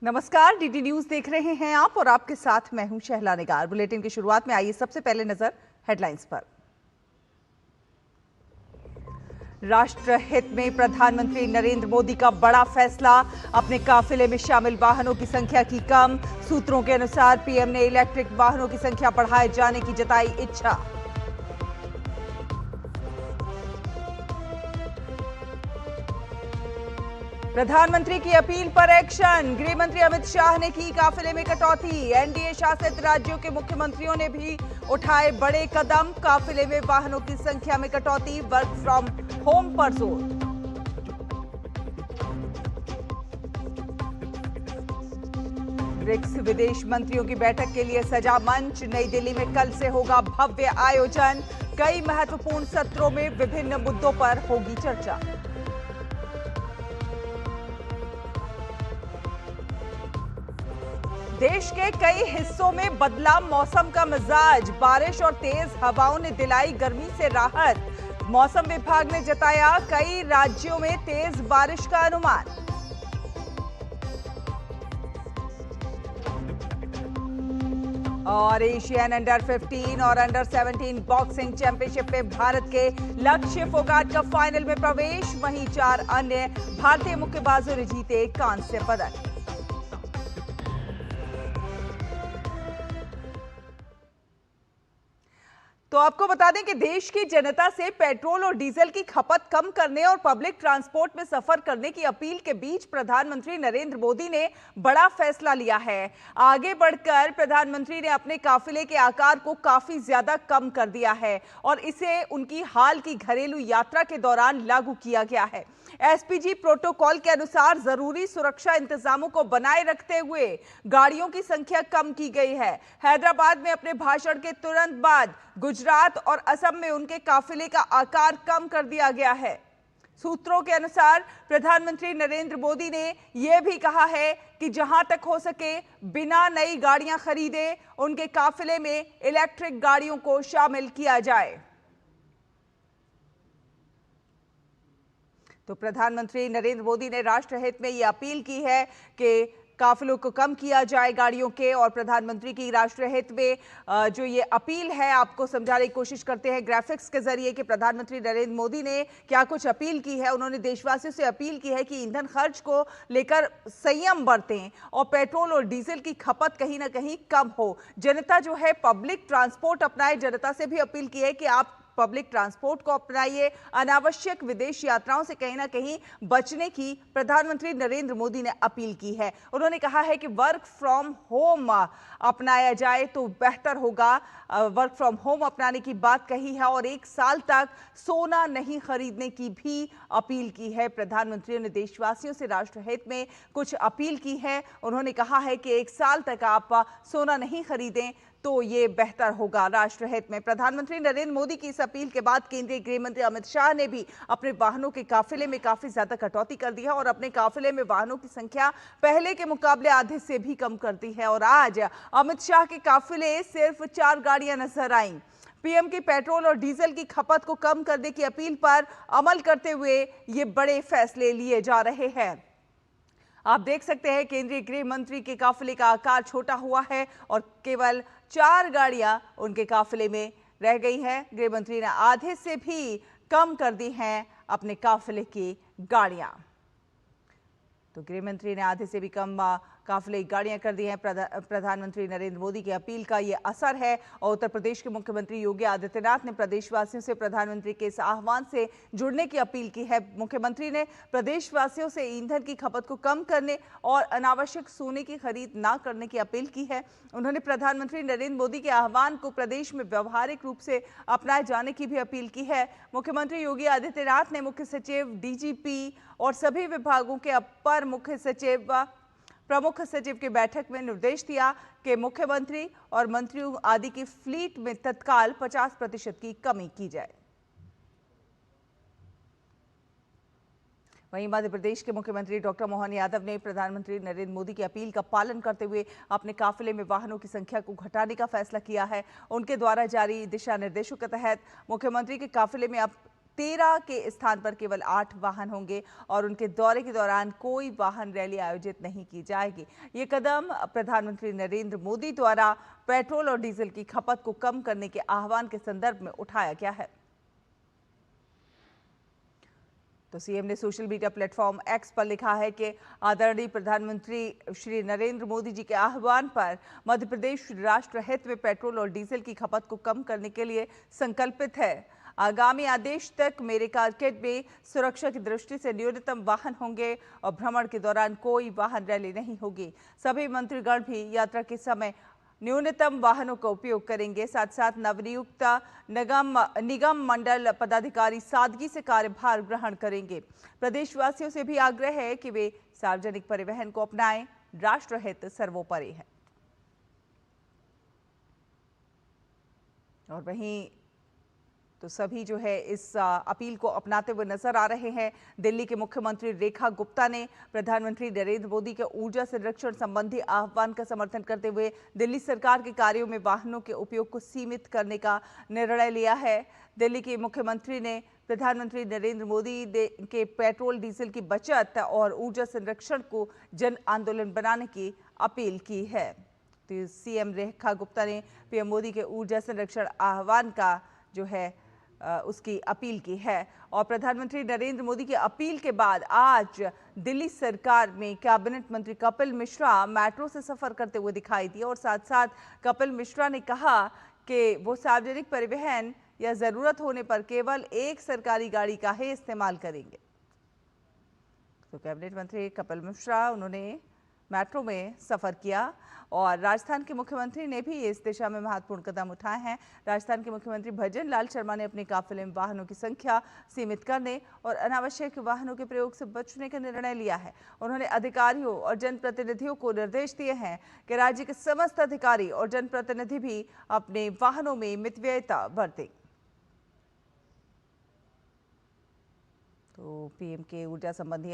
नमस्कार, DD news देख रहे हैं आप और आपके साथ मैं हूं शहला निगार। बुलेटिन की शुरुआत में आइए सबसे पहले नजर हेडलाइंस पर। राष्ट्र हित में प्रधानमंत्री नरेंद्र मोदी का बड़ा फैसला, अपने काफिले में शामिल वाहनों की संख्या की कम। सूत्रों के अनुसार पीएम ने इलेक्ट्रिक वाहनों की संख्या बढ़ाए जाने की जताई इच्छा। प्रधानमंत्री की अपील पर एक्शन, गृह मंत्री अमित शाह ने की काफिले में कटौती। एनडीए शासित राज्यों के मुख्यमंत्रियों ने भी उठाए बड़े कदम, काफिले में वाहनों की संख्या में कटौती, वर्क फ्रॉम होम पर जोर। ब्रिक्स विदेश मंत्रियों की बैठक के लिए सजा मंच, नई दिल्ली में कल से होगा भव्य आयोजन। कई महत्वपूर्ण सत्रों में विभिन्न मुद्दों पर होगी चर्चा। देश के कई हिस्सों में बदला मौसम का मिजाज, बारिश और तेज हवाओं ने दिलाई गर्मी से राहत। मौसम विभाग ने जताया कई राज्यों में तेज बारिश का अनुमान। और एशियन अंडर 15 और अंडर 17 बॉक्सिंग चैंपियनशिप में भारत के लक्ष्य फोगाट का फाइनल में प्रवेश, वहीं 4 अन्य भारतीय मुक्केबाजों ने जीते कांस्य पदक। तो आपको बता दें कि देश की जनता से पेट्रोल और डीजल की खपत कम करने और पब्लिक ट्रांसपोर्ट में सफर करने की अपील के बीच प्रधानमंत्री नरेंद्र मोदी ने बड़ा फैसला लिया है। आगे बढ़कर प्रधानमंत्री ने अपने काफिले के आकार को काफी ज्यादा कम कर दिया है और इसे उनकी हाल की घरेलू यात्रा के दौरान लागू किया गया है। एसपीजी प्रोटोकॉल के अनुसार जरूरी सुरक्षा इंतजामों को बनाए रखते हुए गाड़ियों की संख्या कम की गई है। हैदराबाद में अपने भाषण के तुरंत बाद गुजरात और असम में उनके काफिले का आकार कम कर दिया गया है। सूत्रों के अनुसार प्रधानमंत्री नरेंद्र मोदी ने यह भी कहा है कि जहां तक हो सके बिना नई गाड़ियां खरीदे उनके काफिले में इलेक्ट्रिक गाड़ियों को शामिल किया जाए। तो प्रधानमंत्री नरेंद्र मोदी ने राष्ट्र हित में यह अपील की है कि काफिलों को कम किया जाए गाड़ियों के। और प्रधानमंत्री की राष्ट्र हित में जो ये अपील है आपको समझाने की कोशिश करते हैं ग्राफिक्स के जरिए कि प्रधानमंत्री नरेंद्र मोदी ने क्या कुछ अपील की है। उन्होंने देशवासियों से अपील की है कि ईंधन खर्च को लेकर संयम बरतें और पेट्रोल और डीजल की खपत कहीं ना कहीं कम हो। जनता जो है पब्लिक ट्रांसपोर्ट अपनाए। जनता से भी अपील की है कि आप पब्लिक ट्रांसपोर्ट को अपनाइए। अनावश्यक विदेश यात्राओं से कहीं ना कहीं बचने की प्रधानमंत्री नरेंद्र मोदी ने अपील की है। उन्होंने कहा है कि वर्क फ्रॉम होम अपनाया जाए तो बेहतर होगा। वर्क फ्रॉम होम अपनाने की बात कही है और 1 साल तक सोना नहीं खरीदने की भी अपील की है। प्रधानमंत्री ने देशवासियों से राष्ट्र हित में कुछ अपील की है। उन्होंने कहा है कि 1 साल तक आप सोना नहीं खरीदें तो ये बेहतर होगा राष्ट्र हित में। प्रधानमंत्री नरेंद्र मोदी की इस अपील के बाद केंद्रीय गृह मंत्री अमित शाह ने भी अपने वाहनों के काफिले में काफी ज्यादा कटौती कर दी है और अपने काफिले में वाहनों की संख्या पहले के मुकाबले आधे से भी कम कर दी है। और आज अमित शाह के काफिले सिर्फ 4 गाड़ियां नजर आईं। पीएम की पेट्रोल और डीजल की खपत को कम करने की अपील पर अमल करते हुए ये बड़े फैसले लिए जा रहे हैं। आप देख सकते हैं केंद्रीय गृह मंत्री के काफिले का आकार छोटा हुआ है और केवल 4 गाड़ियां उनके काफिले में रह गई हैं। गृह मंत्री ने आधे से भी कम कर दी हैं अपने काफिले की गाड़ियां। तो गृह मंत्री ने आधे से भी कम काफिले की गाड़ियां कर दी हैं। प्रधानमंत्री नरेंद्र मोदी की अपील का यह असर है। और उत्तर प्रदेश के मुख्यमंत्री योगी आदित्यनाथ ने प्रदेशवासियों से प्रधानमंत्री के इस आह्वान से जुड़ने की अपील की है। मुख्यमंत्री ने प्रदेशवासियों से ईंधन की खपत को कम करने और अनावश्यक सोने की खरीद न करने की अपील की है। उन्होंने प्रधानमंत्री नरेंद्र मोदी के आह्वान को प्रदेश में व्यवहारिक रूप से अपनाए जाने की भी अपील की है। मुख्यमंत्री योगी आदित्यनाथ ने मुख्य सचिव, डीजीपी और सभी विभागों के अपर मुख्य सचिव, प्रमुख सचिव की बैठक में निर्देश दिया कि मुख्यमंत्री और मंत्रियों आदि की फ्लीट में तत्काल 50% की कमी की जाए। वहीं मध्य प्रदेश के मुख्यमंत्री डॉक्टर मोहन यादव ने प्रधानमंत्री नरेंद्र मोदी की अपील का पालन करते हुए अपने काफिले में वाहनों की संख्या को घटाने का फैसला किया है। उनके द्वारा जारी दिशा निर्देशों के तहत मुख्यमंत्री के काफिले में अब 13 के स्थान पर केवल 8 वाहन होंगे और उनके दौरे के दौरान कोई वाहन रैली आयोजित नहीं की जाएगी। ये कदम प्रधानमंत्री नरेंद्र मोदी द्वारा पेट्रोल और डीजल की खपत को कम करने के आह्वान के संदर्भ में उठाया गया है। तो सीएम ने सोशल मीडिया प्लेटफॉर्म एक्स पर लिखा है कि आदरणीय प्रधानमंत्री श्री नरेंद्र मोदी जी के आह्वान पर मध्य प्रदेश राष्ट्र हित में पेट्रोल और डीजल की खपत को कम करने के लिए संकल्पित है। आगामी आदेश तक मेरे कारकेड में सुरक्षा की दृष्टि से न्यूनतम वाहन होंगे और भ्रमण के दौरान कोई वाहन रैली नहीं होगी। सभी मंत्रीगण भी यात्रा के समय न्यूनतम वाहनों का उपयोग करेंगे। साथ साथ नवनियुक्त निगम मंडल पदाधिकारी सादगी से कार्यभार ग्रहण करेंगे। प्रदेशवासियों से भी आग्रह है कि वे सार्वजनिक परिवहन को अपनाएं। राष्ट्र हित सर्वोपरि है। और वहीं तो सभी जो है इस अपील को अपनाते हुए नजर आ रहे हैं। दिल्ली के मुख्यमंत्री रेखा गुप्ता ने प्रधानमंत्री नरेंद्र मोदी के ऊर्जा संरक्षण संबंधी आह्वान का समर्थन करते हुए दिल्ली सरकार के कार्यों में वाहनों के उपयोग को सीमित करने का निर्णय लिया है। दिल्ली के मुख्यमंत्री ने प्रधानमंत्री नरेंद्र मोदी के पेट्रोल डीजल की बचत और ऊर्जा संरक्षण को जन आंदोलन बनाने की अपील की है। तो सीएम रेखा गुप्ता ने पीएम मोदी के ऊर्जा संरक्षण आह्वान का जो है उसकी अपील की है। और प्रधानमंत्री नरेंद्र मोदी की अपील के बाद आज दिल्ली सरकार में कैबिनेट मंत्री कपिल मिश्रा मेट्रो से सफर करते हुए दिखाई दिए और साथ साथ कपिल मिश्रा ने कहा कि वो सार्वजनिक परिवहन या जरूरत होने पर केवल एक सरकारी गाड़ी का ही इस्तेमाल करेंगे। तो कैबिनेट मंत्री कपिल मिश्रा उन्होंने मेट्रो में सफर किया और राजस्थान के मुख्यमंत्री ने भी इस दिशा में महत्वपूर्ण कदम उठाए हैं। राजस्थान के मुख्यमंत्री भजन लाल शर्मा ने अपने काफिले में वाहनों की संख्या सीमित करने और अनावश्यक वाहनों के प्रयोग से बचने का निर्णय लिया है। उन्होंने अधिकारियों और जनप्रतिनिधियों को निर्देश दिए हैं कि राज्य के समस्त अधिकारी और जनप्रतिनिधि भी अपने वाहनों में मितव्ययिता बरतें। तो पीएम के ऊर्जा संबंधी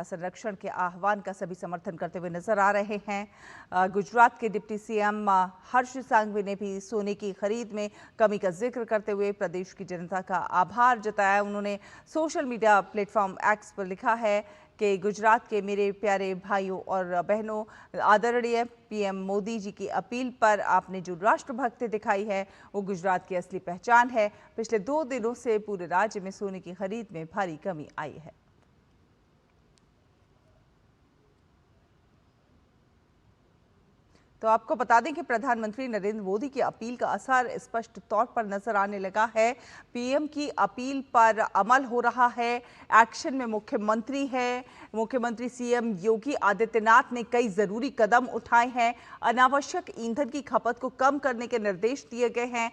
संरक्षण के आह्वान का सभी समर्थन करते हुए नजर आ रहे हैं। गुजरात के डिप्टी सीएम हर्ष सांघवी ने भी सोने की खरीद में कमी का जिक्र करते हुए प्रदेश की जनता का आभार जताया। उन्होंने सोशल मीडिया प्लेटफॉर्म एक्स पर लिखा है कि गुजरात के मेरे प्यारे भाइयों और बहनों, आदरणीय पीएम मोदी जी की अपील पर आपने जो राष्ट्रभक्ति दिखाई है वो गुजरात की असली पहचान है। पिछले 2 दिनों से पूरे राज्य में सोने की खरीद में भारी कमी आई है। तो आपको बता दें कि प्रधानमंत्री नरेंद्र मोदी की अपील का असर स्पष्ट तौर पर नजर आने लगा है। पीएम की अपील पर अमल हो रहा है। एक्शन में मुख्यमंत्री है। मुख्यमंत्री सीएम योगी आदित्यनाथ ने कई जरूरी कदम उठाए हैं। अनावश्यक ईंधन की खपत को कम करने के निर्देश दिए गए हैं।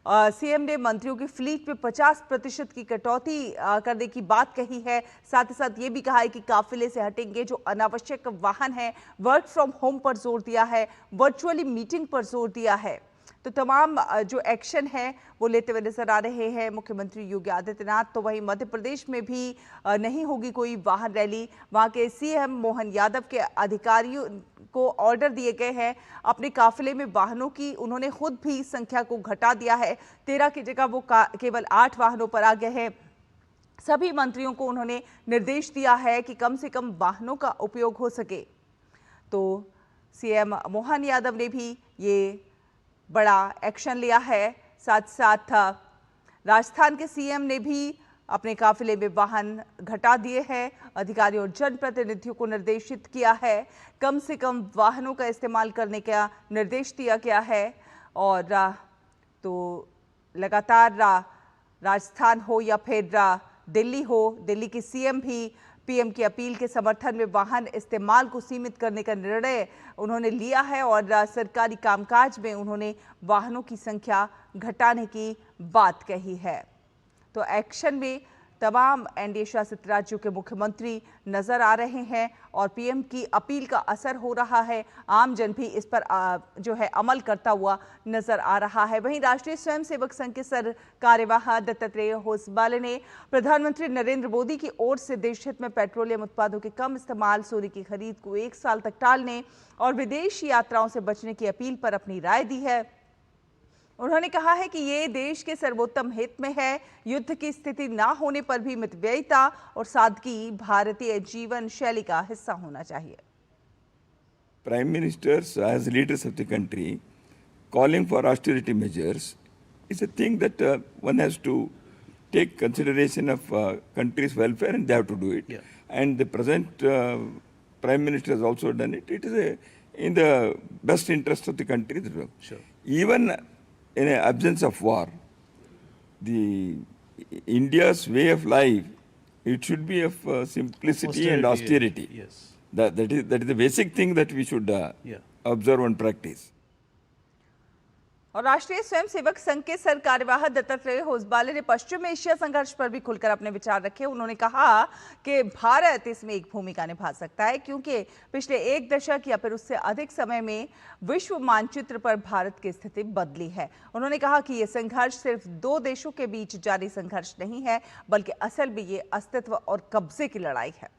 सीएम ने मंत्रियों की फ्लीट में 50% की कटौती करने की बात कही है। साथ ही साथ ये भी कहा है कि काफिले से हटेंगे जो अनावश्यक वाहन है। वर्क फ्रॉम होम पर जोर दिया है। वर्चुअली मीटिंग पर जोर दिया है। तो तमाम जो एक्शन है वो लेते हुए नजर आ रहे हैं मुख्यमंत्री योगी आदित्यनाथ। तो वहीं मध्य प्रदेश में भी नहीं होगी कोई वाहन रैली। वहां के सीएम मोहन यादव के अधिकारियों को ऑर्डर दिए गए हैं। अपने काफिले में वाहनों की उन्होंने खुद भी संख्या को घटा दिया है। 13 की जगह वो केवल 8 वाहनों पर आ गए हैं। सभी मंत्रियों को उन्होंने निर्देश दिया है कि कम से कम वाहनों का उपयोग हो सके। तो सीएम मोहन यादव ने भी ये बड़ा एक्शन लिया है। साथ साथ राजस्थान के सीएम ने भी अपने काफिले में वाहन घटा दिए हैं। अधिकारियों और जनप्रतिनिधियों को निर्देशित किया है। कम से कम वाहनों का इस्तेमाल करने का निर्देश दिया गया है। और तो लगातार राजस्थान हो या फिर दिल्ली हो, दिल्ली के सीएम भी पीएम की अपील के समर्थन में वाहन इस्तेमाल को सीमित करने का निर्णय उन्होंने लिया है और सरकारी कामकाज में उन्होंने वाहनों की संख्या घटाने की बात कही है। तो एक्शन में तमाम एनडीए शासित राज्यों के मुख्यमंत्री नजर आ रहे हैं और पीएम की अपील का असर हो रहा है। आम जन भी इस पर जो है अमल करता हुआ नजर आ रहा है। वहीं राष्ट्रीय स्वयंसेवक संघ के सर कार्यवाह दत्तात्रेय होसबाले ने प्रधानमंत्री नरेंद्र मोदी की ओर से देश हित में पेट्रोलियम उत्पादों के कम इस्तेमाल, सोने की खरीद को 1 साल तक टालने और विदेश यात्राओं से बचने की अपील पर अपनी राय दी है। उन्होंने कहा है कि ये देश के सर्वोत्तम हित में है। युद्ध की स्थिति ना होने पर भी मितव्ययिता और सादगी भारतीय जीवन शैली का हिस्सा होना चाहिए। Prime Ministers, as leaders of the country, calling for austerity measures is a thing that one has to take consideration of country's welfare, and they have to do it. Yeah. And the present Prime Minister has also done it. It is in the best interest of the country. Sure. Even in an absence of war, the India's way of life, it should be of simplicity and austerity. Yes. That is the basic thing that we should observe and practice. और राष्ट्रीय स्वयंसेवक संघ के sir कार्यवाह दत्तात्रेय होसबाले ने पश्चिम Asia संघर्ष पर भी खुलकर अपने विचार रखे। उन्होंने कहा कि भारत इसमें एक भूमिका निभा सकता है क्योंकि पिछले 1 दशक या फिर उससे अधिक समय में विश्व मानचित्र पर भारत की स्थिति बदली है। उन्होंने कहा कि यह संघर्ष सिर्फ 2 देशों के बीच जारी संघर्ष नहीं है, बल्कि असल में ये अस्तित्व और कब्जे की लड़ाई है।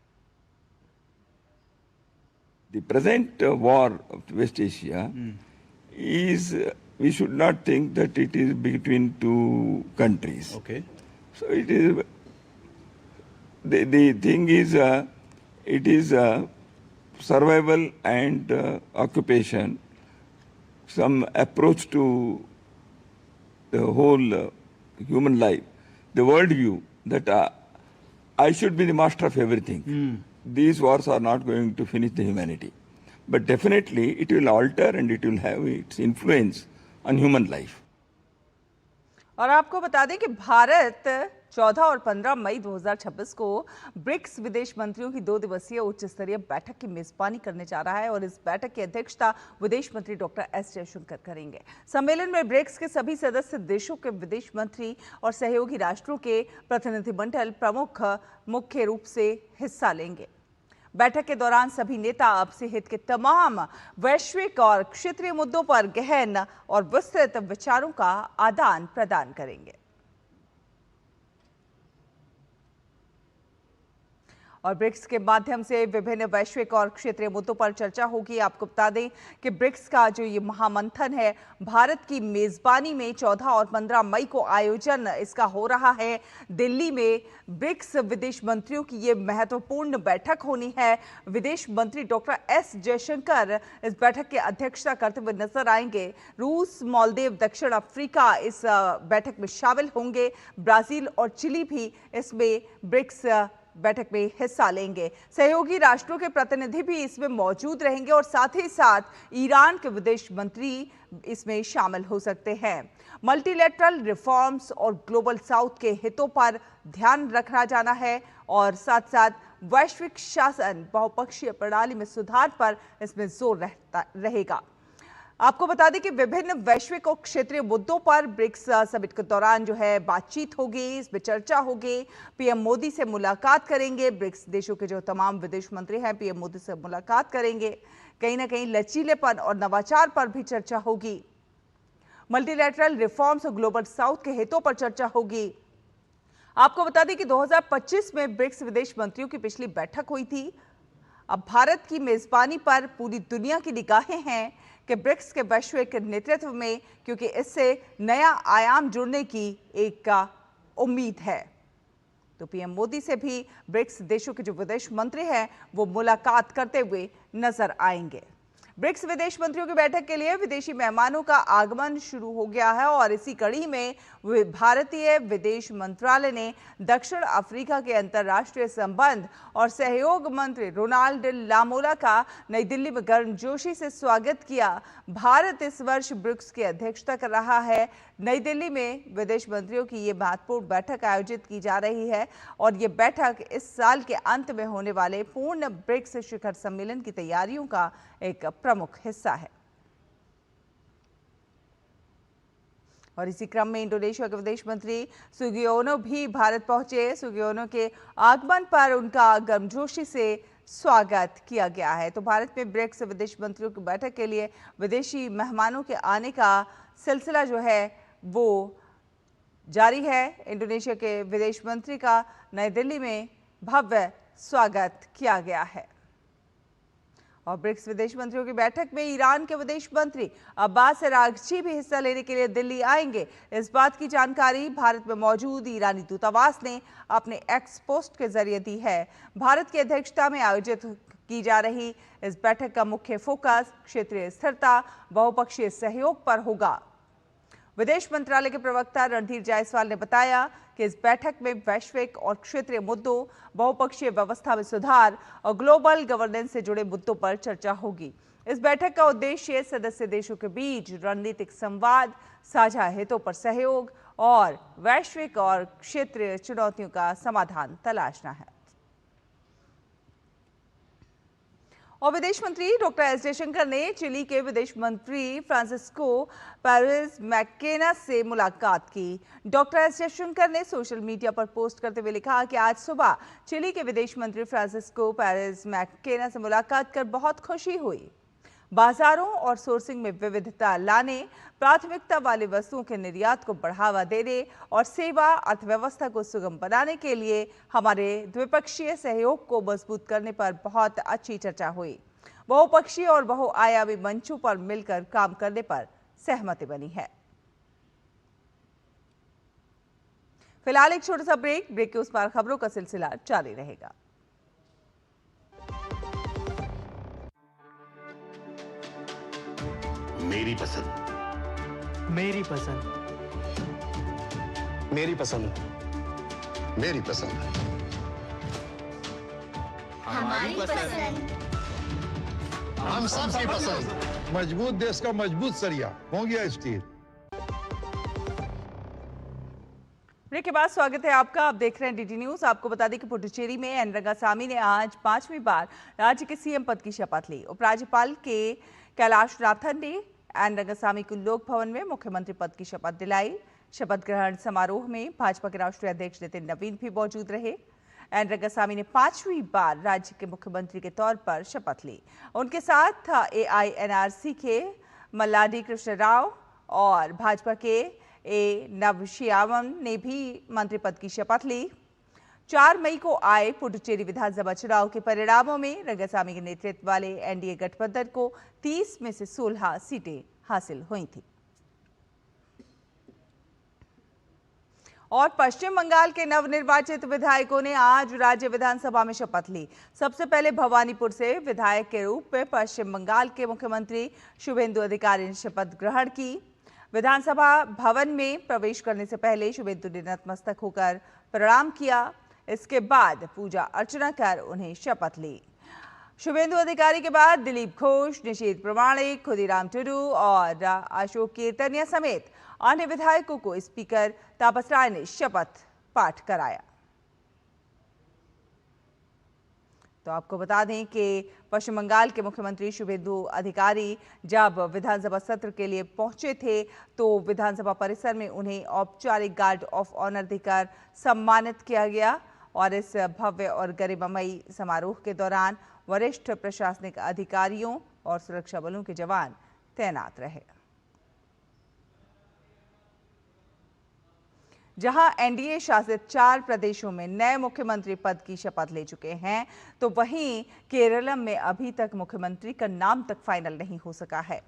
The present war of West Asia is, we should not think that it is between 2 countries. Okay. So it is, the thing is, it is survival and occupation, some approach to the whole human life, the world view that I should be the master of everything. These wars are not going to finish the humanity. But definitely it will alter and it will have its influence on human life. और आपको बता दें कि भारत 14 और 15 मई 2026 को BRICS विदेश मंत्रियों की 2 दिवसीय उच्च स्तरीय बैठक की मेजबानी करने जा रहा है और इस बैठक की अध्यक्षता विदेश मंत्री डॉक्टर एस जयशंकर करेंगे। सम्मेलन में ब्रिक्स के सभी सदस्य देशों के विदेश मंत्री और सहयोगी राष्ट्रों के प्रतिनिधिमंडल प्रमुख मुख्य रूप से हिस्सा लेंगे। बैठक के दौरान सभी नेता आपसी हित के तमाम वैश्विक और क्षेत्रीय मुद्दों पर गहन और विस्तृत विचारों का आदान प्रदान करेंगे। और ब्रिक्स के माध्यम से विभिन्न वैश्विक और क्षेत्रीय मुद्दों पर चर्चा होगी। आपको बता दें कि ब्रिक्स का जो ये महामंथन है, भारत की मेजबानी में 14 और 15 मई को आयोजन इसका हो रहा है। दिल्ली में ब्रिक्स विदेश मंत्रियों की ये महत्वपूर्ण बैठक होनी है। विदेश मंत्री डॉक्टर एस जयशंकर इस बैठक की अध्यक्षता करते हुए नजर आएंगे। रूस, मालदीव, दक्षिण अफ्रीका इस बैठक में शामिल होंगे। ब्राजील और चिली भी इसमें ब्रिक्स बैठक में हिस्सा लेंगे। सहयोगी राष्ट्रों के प्रतिनिधि भी इसमें मौजूद रहेंगे और साथ ही साथ ईरान के विदेश मंत्री इसमें शामिल हो सकते हैं। मल्टीलैटरल रिफॉर्म्स और ग्लोबल साउथ के हितों पर ध्यान रखा जाना है और साथ साथ वैश्विक शासन, बहुपक्षीय प्रणाली में सुधार पर इसमें जोर रहेगा। आपको बता दें कि विभिन्न वैश्विक और क्षेत्रीय मुद्दों पर ब्रिक्स समिट के दौरान जो है बातचीत होगी, इसमें चर्चा होगी। पीएम मोदी से मुलाकात करेंगे। ब्रिक्स देशों के जो तमाम विदेश मंत्री हैं पीएम मोदी से मुलाकात करेंगे। कहीं ना कहीं लचीलेपन और नवाचार पर भी चर्चा होगी। मल्टीलैटरल रिफॉर्म्स और ग्लोबल साउथ के हितों पर चर्चा होगी। आपको बता दें कि 2025 में ब्रिक्स विदेश मंत्रियों की पिछली बैठक हुई थी। अब भारत की मेजबानी पर पूरी दुनिया की निगाहें हैं कि ब्रिक्स के वैश्विक नेतृत्व में, क्योंकि इससे नया आयाम जुड़ने की एक उम्मीद है। तो पीएम मोदी से भी ब्रिक्स देशों के जो विदेश मंत्री हैं वो मुलाकात करते हुए नजर आएंगे। ब्रिक्स विदेश मंत्रियों की बैठक के लिए विदेशी मेहमानों का आगमन शुरू हो गया है और इसी कड़ी में भारतीय विदेश मंत्रालय ने दक्षिण अफ्रीका के अंतर्राष्ट्रीय संबंध और सहयोग मंत्री रोनाल्ड लामोला का नई दिल्ली में गर्मजोशी से स्वागत किया। भारत इस वर्ष ब्रिक्स की अध्यक्षता कर रहा है। नई दिल्ली में विदेश मंत्रियों की ये महत्वपूर्ण बैठक आयोजित की जा रही है और ये बैठक इस साल के अंत में होने वाले पूर्ण ब्रिक्स शिखर सम्मेलन की तैयारियों का एक प्रमुख हिस्सा है। और इसी क्रम में इंडोनेशिया के विदेश मंत्री सुगियोनो भी भारत पहुंचे। सुगियोनो के आगमन पर उनका गर्मजोशी से स्वागत किया गया है। तो भारत में ब्रिक्स विदेश मंत्रियों की बैठक के लिए विदेशी मेहमानों के आने का सिलसिला जो है वो जारी है। इंडोनेशिया के विदेश मंत्री का नई दिल्ली में भव्य स्वागत किया गया है। और ब्रिक्स विदेश मंत्रियों की बैठक में ईरान के विदेश मंत्री अब्बास अरागची भी हिस्सा लेने के लिए दिल्ली आएंगे। इस बात की जानकारी भारत में मौजूद ईरानी दूतावास ने अपने एक्स पोस्ट के जरिए दी है। भारत की अध्यक्षता में आयोजित की जा रही इस बैठक का मुख्य फोकस क्षेत्रीय स्थिरता, बहुपक्षीय सहयोग पर होगा। विदेश मंत्रालय के प्रवक्ता रणधीर जायसवाल ने बताया कि इस बैठक में वैश्विक और क्षेत्रीय मुद्दों, बहुपक्षीय व्यवस्था में सुधार और ग्लोबल गवर्नेंस से जुड़े मुद्दों पर चर्चा होगी। इस बैठक का उद्देश्य सदस्य देशों के बीच रणनीतिक संवाद, साझा हितों पर सहयोग और वैश्विक और क्षेत्रीय चुनौतियों का समाधान तलाशना है। और विदेश मंत्री डॉक्टर एस जयशंकर ने चिली के विदेश मंत्री फ्रांसिस्को पेरेज मैकेना से मुलाकात की। डॉक्टर एस जयशंकर ने सोशल मीडिया पर पोस्ट करते हुए लिखा कि आज सुबह चिली के विदेश मंत्री फ्रांसिस्को पेरेज मैकेना से मुलाकात कर बहुत खुशी हुई। बाजारों और सोर्सिंग में विविधता लाने, प्राथमिकता वाली वस्तुओं के निर्यात को बढ़ावा देने और सेवा अर्थव्यवस्था को सुगम बनाने के लिए हमारे द्विपक्षीय सहयोग को मजबूत करने पर बहुत अच्छी चर्चा हुई। बहुपक्षीय और बहुआयामी मंचों पर मिलकर काम करने पर सहमति बनी है। फिलहाल एक छोटा सा ब्रेक के उस पार खबरों का सिलसिला जारी रहेगा। मेरी पसंद, मेरी पसंद, मेरी पसंद, मेरी पसंद, हमारी पसंद, हम सबकी पसंद। मजबूत देश का मजबूत सरिया हो गया स्टील। ब्रेक के बाद स्वागत है आपका। आप देख रहे हैं डीडी न्यूज। आपको बता दें कि पुडुचेरी में एन रंगासामी ने आज 5वीं बार राज्य के सीएम पद की शपथ ली। उपराज्यपाल के कैलाश नाथन ने एन रंगासामी को लोक भवन में मुख्यमंत्री पद की शपथ दिलाई। शपथ ग्रहण समारोह में भाजपा के राष्ट्रीय अध्यक्ष नितिन नवीन भी मौजूद रहे। एन रंगासामी ने 5वीं बार राज्य के मुख्यमंत्री के तौर पर शपथ ली। उनके साथ AINRC के मल्लाडी कृष्ण राव और भाजपा के ए नवशियावन ने भी मंत्री पद की शपथ ली। 4 मई को आए पुडुचेरी विधानसभा चुनाव के परिणामों में रंगासामी के नेतृत्व वाले एनडीए गठबंधन को 30 में से 16 सीटें हासिल हुई थी। और पश्चिम बंगाल के नवनिर्वाचित विधायकों ने आज राज्य विधानसभा में शपथ ली। सबसे पहले भवानीपुर से विधायक के रूप में पश्चिम बंगाल के मुख्यमंत्री शुभेंदु अधिकारी ने शपथ ग्रहण की। विधानसभा भवन में प्रवेश करने से पहले शुभेंदु ने नतमस्तक होकर प्रणाम किया। इसके बाद पूजा अर्चना कर उन्हें शपथ ली। शुभेंदु अधिकारी के बाद दिलीप घोष, निशीथ प्रमाणिक, खुदीराम टुडू और अशोक कीर्तनिया समेत अन्य विधायकों को स्पीकर तापस राय ने शपथ पाठ कराया। तो आपको बता दें कि पश्चिम बंगाल के मुख्यमंत्री शुभेंदु अधिकारी जब विधानसभा सत्र के लिए पहुंचे थे तो विधानसभा परिसर में उन्हें औपचारिक गार्ड ऑफ ऑनर देकर सम्मानित किया गया। और इस भव्य और गरिमामयी समारोह के दौरान वरिष्ठ प्रशासनिक अधिकारियों और सुरक्षा बलों के जवान तैनात रहे। जहां एनडीए शासित 4 प्रदेशों में नए मुख्यमंत्री पद की शपथ ले चुके हैं, तो वहीं केरलम में अभी तक मुख्यमंत्री का नाम तक फाइनल नहीं हो सका है।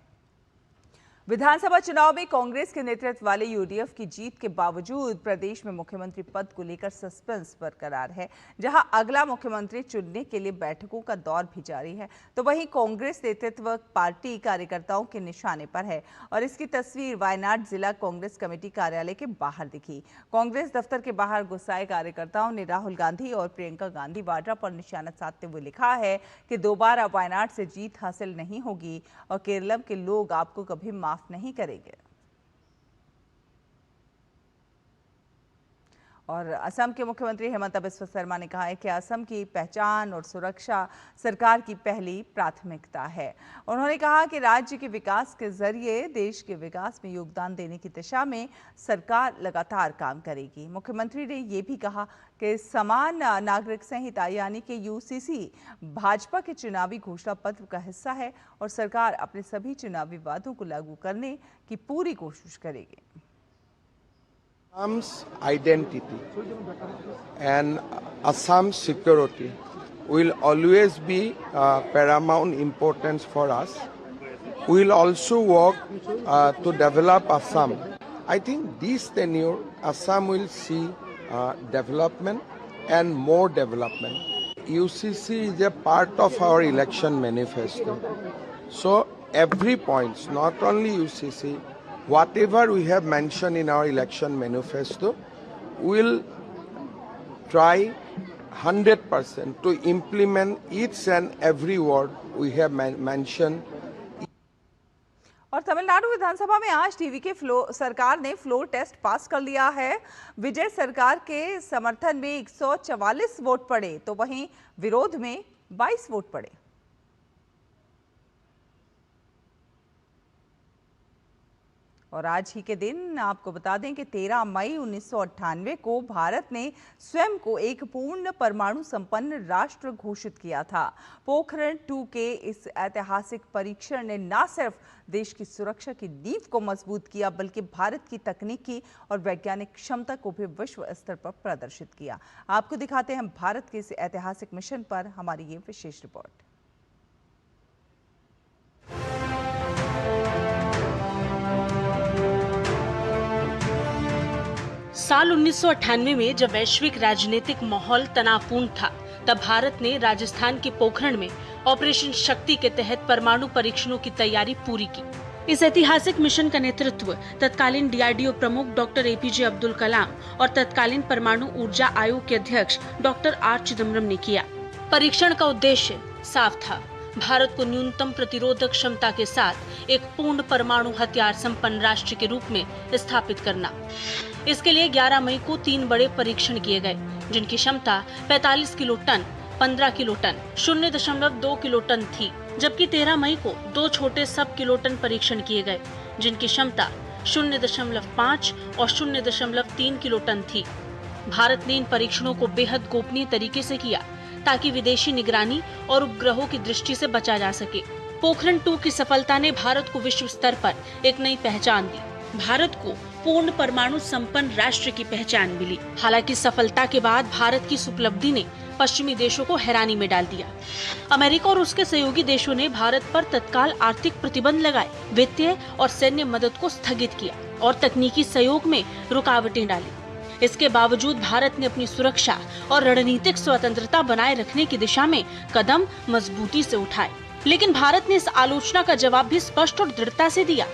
विधानसभा चुनाव में कांग्रेस के नेतृत्व वाले यूडीएफ की जीत के बावजूद प्रदेश में मुख्यमंत्री पद को लेकर सस्पेंस बरकरार है। जहां अगला मुख्यमंत्री चुनने के लिए बैठकों का दौर भी जारी है, तो वहीं कांग्रेस नेतृत्व पार्टी कार्यकर्ताओं के निशाने पर है। और इसकी तस्वीर वायनाड जिला कांग्रेस कमेटी कार्यालय के बाहर दिखी। कांग्रेस दफ्तर के बाहर गुस्साए कार्यकर्ताओं ने राहुल गांधी और प्रियंका गांधी वाड्रा पर निशाना साधते हुए लिखा है कि दोबारा वायनाड से जीत हासिल नहीं होगी और केरलम के लोग आपको कभी माफ नहीं करेंगे। और असम के मुख्यमंत्री हेमंत बिस्वा शर्मा ने कहा है कि असम की पहचान और सुरक्षा सरकार की पहली प्राथमिकता है। उन्होंने कहा कि राज्य के विकास के जरिए देश के विकास में योगदान देने की दिशा में सरकार लगातार काम करेगी। मुख्यमंत्री ने ये भी कहा कि समान नागरिक संहिता यानी कि यूसीसी भाजपा के चुनावी घोषणा पत्र का हिस्सा है और सरकार अपने सभी चुनावी वादों को लागू करने की पूरी कोशिश करेगी। Assam's identity and Assam's security will always be paramount importance for us. We will also work to develop Assam. I think this tenure, Assam will see development and more development. UCC is a part of our election manifesto. So every point, not only UCC, whatever we have mentioned in our election manifesto, we'll try 100% to implement each and every word we have mentioned. और तमिलनाडु विधानसभा में आज TV के सरकार ने floor test pass कर लिया है। विजय सरकार के समर्थन में 144 वोट पड़े तो वहीं विरोध में 22 वोट पड़े। और आज ही के दिन आपको बता दें कि 13 मई 1998 को भारत ने स्वयं को एक पूर्ण परमाणु संपन्न राष्ट्र घोषित किया था। पोखरण 2 के इस ऐतिहासिक परीक्षण ने न सिर्फ देश की सुरक्षा की नींव को मजबूत किया बल्कि भारत की तकनीकी और वैज्ञानिक क्षमता को भी विश्व स्तर पर प्रदर्शित किया। आपको दिखाते हैं भारत के इस ऐतिहासिक मिशन पर हमारी ये विशेष रिपोर्ट। साल 1998 में जब वैश्विक राजनीतिक माहौल तनावपूर्ण था, तब भारत ने राजस्थान के पोखरण में ऑपरेशन शक्ति के तहत परमाणु परीक्षणों की तैयारी पूरी की। इस ऐतिहासिक मिशन का नेतृत्व तत्कालीन डीआरडीओ प्रमुख डॉक्टर एपीजे अब्दुल कलाम और तत्कालीन परमाणु ऊर्जा आयोग के अध्यक्ष डॉक्टर आर चिदम्बरम ने किया। परीक्षण का उद्देश्य साफ था, भारत को न्यूनतम प्रतिरोधक क्षमता के साथ एक पूर्ण परमाणु हथियार संपन्न राष्ट्र के रूप में स्थापित करना। इसके लिए 11 मई को 3 बड़े परीक्षण किए गए, जिनकी क्षमता 45 kiloton, 15 kiloton, 0.2 kiloton थी, जबकि 13 मई को 2 छोटे सब किलो टन परीक्षण किए गए, जिनकी क्षमता 0.5 और 0.3 किलो टन थी। भारत ने इन परीक्षणों को बेहद गोपनीय तरीके से किया ताकि विदेशी निगरानी और उपग्रहों की दृष्टि से बचा जा सके। पोखरण 2 की सफलता ने भारत को विश्व स्तर पर एक नई पहचान दी। भारत को पूर्ण परमाणु संपन्न राष्ट्र की पहचान मिली। हालांकि सफलता के बाद भारत की इस उपलब्धि ने पश्चिमी देशों को हैरानी में डाल दिया। अमेरिका और उसके सहयोगी देशों ने भारत पर तत्काल आर्थिक प्रतिबंध लगाए, वित्तीय और सैन्य मदद को स्थगित किया और तकनीकी सहयोग में रुकावटें डाली। इसके बावजूद भारत ने अपनी सुरक्षा और रणनीतिक स्वतंत्रता बनाए रखने की दिशा में कदम मजबूती से उठाए। लेकिन भारत ने इस आलोचना का जवाब भी स्पष्ट और दृढ़ता से दिया।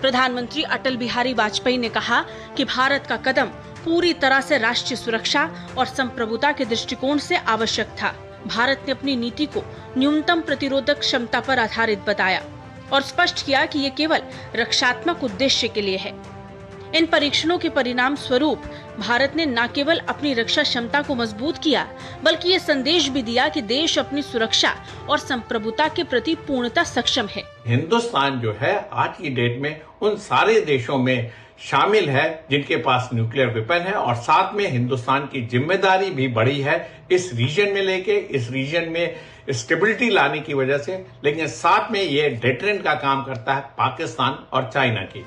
प्रधानमंत्री अटल बिहारी वाजपेयी ने कहा कि भारत का कदम पूरी तरह से राष्ट्रीय सुरक्षा और संप्रभुता के दृष्टिकोण से आवश्यक था। भारत ने अपनी नीति को न्यूनतम प्रतिरोधक क्षमता पर आधारित बताया और स्पष्ट किया कि ये केवल रक्षात्मक उद्देश्य के लिए है। इन परीक्षणों के परिणाम स्वरूप भारत ने न केवल अपनी रक्षा क्षमता को मजबूत किया, बल्कि ये संदेश भी दिया कि देश अपनी सुरक्षा और संप्रभुता के प्रति पूर्णतः सक्षम है। हिंदुस्तान जो है आज की डेट में उन सारे देशों में शामिल है जिनके पास न्यूक्लियर वेपन है, और साथ में हिंदुस्तान की जिम्मेदारी भी बढ़ी है इस रीजन में लेके, इस रीजन में स्टेबिलिटी लाने की वजह से। लेकिन साथ में ये डेटरेंट का काम करता है पाकिस्तान और चाइना की।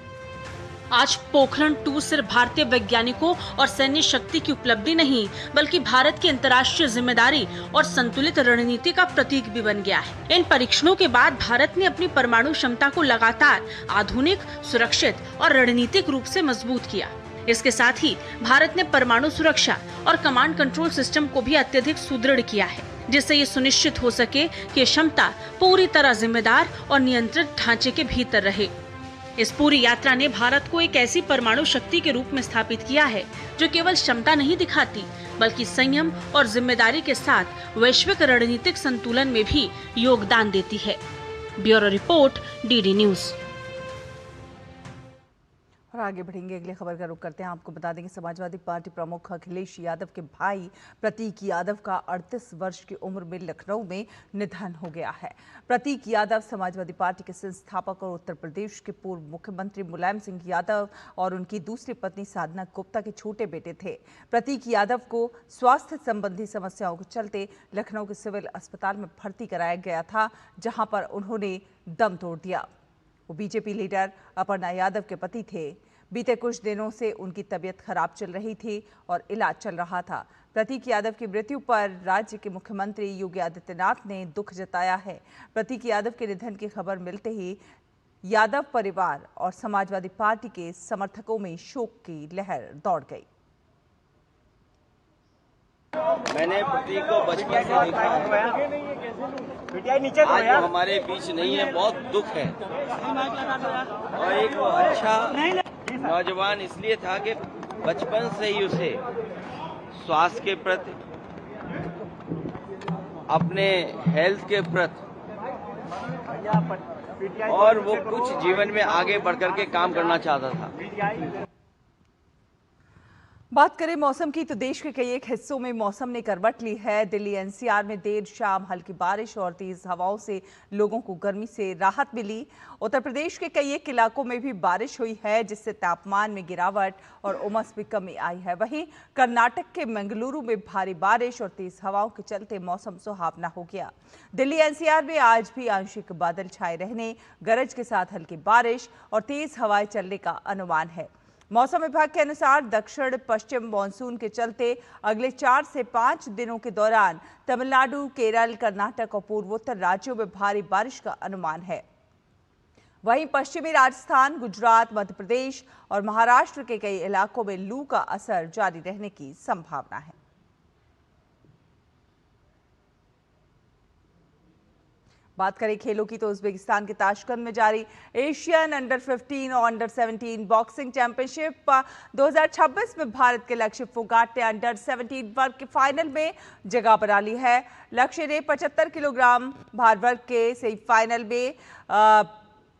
आज पोखरण 2 सिर्फ भारतीय वैज्ञानिकों और सैन्य शक्ति की उपलब्धि नहीं, बल्कि भारत की अंतर्राष्ट्रीय जिम्मेदारी और संतुलित रणनीति का प्रतीक भी बन गया है। इन परीक्षणों के बाद भारत ने अपनी परमाणु क्षमता को लगातार आधुनिक, सुरक्षित और रणनीतिक रूप से मजबूत किया। इसके साथ ही भारत ने परमाणु सुरक्षा और कमांड कंट्रोल सिस्टम को भी अत्यधिक सुदृढ़ किया है, जिससे ये सुनिश्चित हो सके कि ये क्षमता पूरी तरह जिम्मेदार और नियंत्रित ढांचे के भीतर रहे। इस पूरी यात्रा ने भारत को एक ऐसी परमाणु शक्ति के रूप में स्थापित किया है जो केवल क्षमता नहीं दिखाती, बल्कि संयम और जिम्मेदारी के साथ वैश्विक रणनीतिक संतुलन में भी योगदान देती है। Bureau report, DD news. और आगे बढ़ेंगे, अगली खबर का रुख करते हैं। आपको बता दें कि समाजवादी पार्टी प्रमुख अखिलेश यादव के भाई प्रतीक यादव का 38 वर्ष की उम्र में लखनऊ में निधन हो गया है। प्रतीक यादव समाजवादी पार्टी के संस्थापक और उत्तर प्रदेश के पूर्व मुख्यमंत्री मुलायम सिंह यादव और उनकी दूसरी पत्नी साधना गुप्ता के छोटे बेटे थे। प्रतीक यादव को स्वास्थ्य संबंधी समस्याओं के चलते लखनऊ के सिविल अस्पताल में भर्ती कराया गया था, जहां पर उन्होंने दम तोड़ दिया। वो बीजेपी लीडर अपर्णा यादव के पति थे। बीते कुछ दिनों से उनकी तबीयत खराब चल रही थी और इलाज चल रहा था। प्रतीक यादव की मृत्यु पर राज्य के मुख्यमंत्री योगी आदित्यनाथ ने दुख जताया है। प्रतीक यादव के निधन की खबर मिलते ही यादव परिवार और समाजवादी पार्टी के समर्थकों में शोक की लहर दौड़ गई। मैंने प्रतीक को बचपन से देखा है, आज वो हमारे बीच नहीं है, बहुत दुख है। और एक वो अच्छा नौजवान इसलिए था कि बचपन से ही उसे स्वास्थ्य के प्रति, अपने हेल्थ के प्रति और वो कुछ जीवन में आगे बढ़कर के काम करना चाहता था। बात करें मौसम की तो देश के कई एक हिस्सों में मौसम ने करवट ली है। दिल्ली एनसीआर में देर शाम हल्की बारिश और तेज हवाओं से लोगों को गर्मी से राहत मिली। उत्तर प्रदेश के कई एक इलाकों में भी बारिश हुई है, जिससे तापमान में गिरावट और उमस में कमी आई है। वहीं कर्नाटक के मंगलुरु में भारी बारिश और तेज हवाओं के चलते मौसम सुहावना हो गया। दिल्ली एनसीआर में आज भी आंशिक बादल छाए रहने, गरज के साथ हल्की बारिश और तेज हवाएं चलने का अनुमान है। मौसम विभाग के अनुसार दक्षिण पश्चिम मानसून के चलते अगले 4 से 5 दिनों के दौरान तमिलनाडु, केरल, कर्नाटक और पूर्वोत्तर राज्यों में भारी बारिश का अनुमान है। वहीं पश्चिमी राजस्थान, गुजरात, मध्य प्रदेश और महाराष्ट्र के कई इलाकों में लू का असर जारी रहने की संभावना है। बात करें खेलों की तो उज्बेकिस्तान के ताशकंद में जारी एशियन अंडर 15 और अंडर 17 बॉक्सिंग चैंपियनशिप 2026 में भारत के लक्ष्य फोगाट ने अंडर 17 वर्ग के फाइनल में जगह बना ली है। लक्ष्य ने 75 किलोग्राम भार वर्ग के सेमीफाइनल में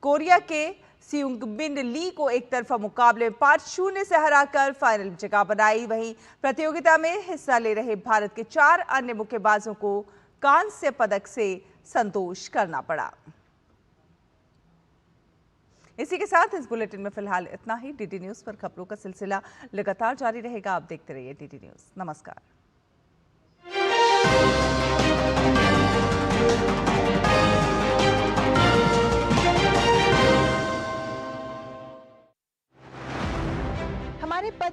कोरिया के सियुंगबिन ली को एक तरफा मुकाबले में 5-0 से हराकर फाइनल में जगह बनाई। वहीं प्रतियोगिता में हिस्सा ले रहे भारत के 4 अन्य मुक्केबाजों को कांस्य पदक से संतोष करना पड़ा। इसी के साथ इस बुलेटिन में फिलहाल इतना ही। डीडी न्यूज पर खबरों का सिलसिला लगातार जारी रहेगा। आप देखते रहिए डीडी न्यूज। नमस्कार।